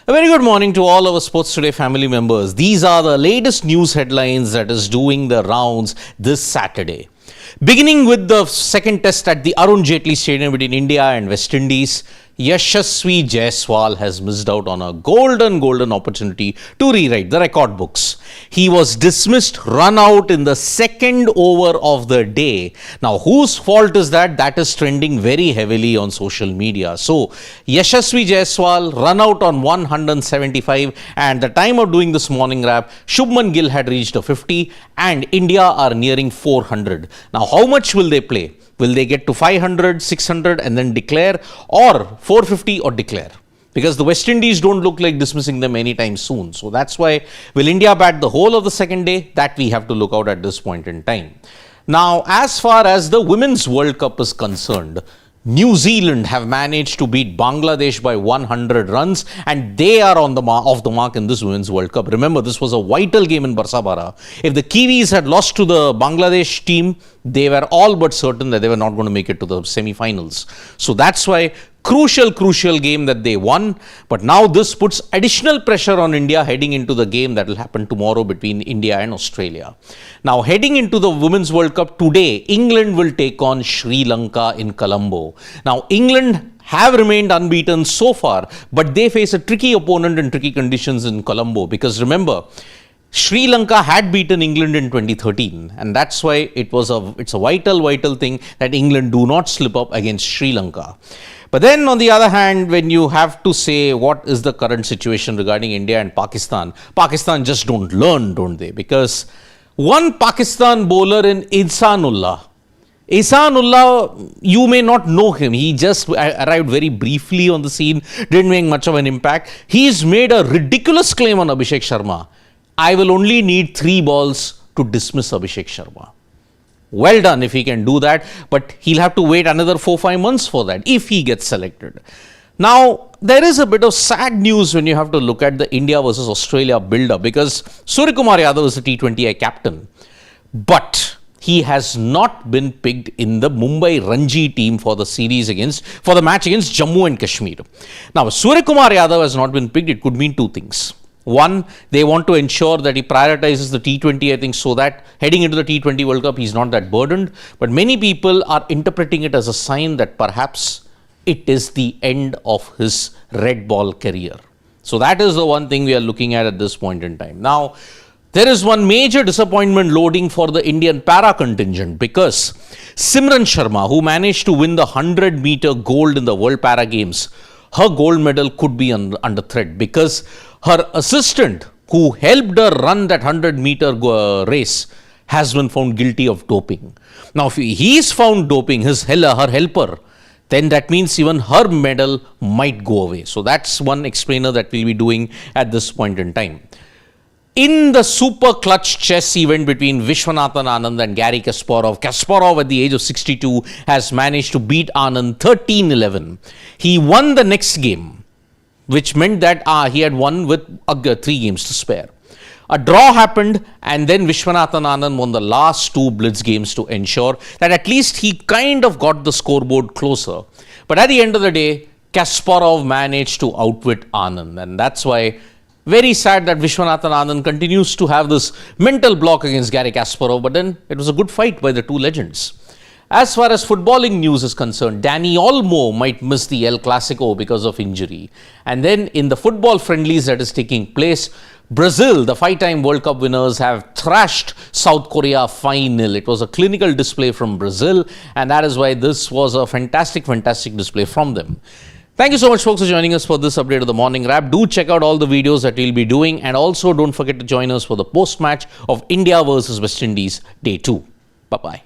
A very good morning to all our Sports Today family members. These are the latest news headlines that is doing the rounds this Saturday. Beginning with the second test at the Arun Jaitley Stadium between India and West Indies, Yashasvi Jaiswal has missed out on a golden opportunity to rewrite the record books. He was dismissed, run out in the second over of the day. Now, whose fault is that? That is trending very heavily on social media. So, Yashasvi Jaiswal run out on 175, and the time of doing this morning wrap, Shubman Gill had reached a 50 and India are nearing 400. Now, how much will they play? Will they get to 500, 600 and then declare, or 450 or declare? Because the West Indies don't look like dismissing them anytime soon. So that's why, will India bat the whole of the second day? That we have to look out at this point in time. Now, as far as the Women's World Cup is concerned, New Zealand have managed to beat Bangladesh by 100 runs and they are on the off the mark in this Women's World Cup. Remember, this was a vital game in Barsabara. If the Kiwis had lost to the Bangladesh team, they were all but certain that they were not going to make it to the semi-finals. So that's why crucial game that they won. But now this puts additional pressure on India heading into the game that will happen tomorrow between India and Australia. Now, heading into the Women's World Cup today, England will take on Sri Lanka in Colombo. Now, England have remained unbeaten so far, but they face a tricky opponent in tricky conditions in Colombo, because remember, Sri Lanka had beaten England in 2013, and that's why it's a vital thing that England do not slip up against Sri Lanka. But then on the other hand, when you have to say what is the current situation regarding India and Pakistan just don't learn, don't they? Because one Pakistan bowler in Ihsanullah, you may not know him. He just arrived very briefly on the scene, didn't make much of an impact. He's made a ridiculous claim on Abhishek Sharma. I will only need 3 balls to dismiss Abhishek Sharma. Well done if he can do that, but he'll have to wait another 4-5 months for that if he gets selected. Now, there is a bit of sad news when you have to look at the India versus Australia build-up, because Suryakumar Yadav is the T20I captain, but he has not been picked in the Mumbai Ranji team for the match against Jammu and Kashmir. Now, Suryakumar Yadav has not been picked. It could mean 2 things. One, they want to ensure that he prioritizes the T20, I think, so that heading into the T20 World Cup, he's not that burdened. But many people are interpreting it as a sign that perhaps it is the end of his red ball career. So that is the one thing we are looking at this point in time. Now, there is one major disappointment loading for the Indian para contingent, because Simran Sharma, who managed to win the 100-meter gold in the World Para Games, her gold medal could be under threat, because her assistant, who helped her run that 100-meter race, has been found guilty of doping. Now, if he is found doping, her helper, then that means even her medal might go away. So that's one explainer that we'll be doing at this point in time. In the super clutch chess event between Vishwanathan Anand and Garry Kasparov at the age of 62 has managed to beat Anand 13-11. He won the next game, which meant that he had won with 3 games to spare. A draw happened, and then Vishwanathan Anand won the last 2 blitz games to ensure that at least he kind of got the scoreboard closer. But at the end of the day, Kasparov managed to outwit Anand, and that's why very sad that Vishwanathan Anand continues to have this mental block against Garry Kasparov, but then it was a good fight by the 2 legends. As far as footballing news is concerned, Dani Olmo might miss the El Clasico because of injury. And then in the football friendlies that is taking place, Brazil, the 5-time World Cup winners, have thrashed South Korea 5-0. It was a clinical display from Brazil, and that is why this was a fantastic display from them. Thank you so much, folks, for joining us for this update of the morning wrap. Do check out all the videos that we'll be doing, and also don't forget to join us for the post-match of India versus West Indies, Day 2. Bye-bye.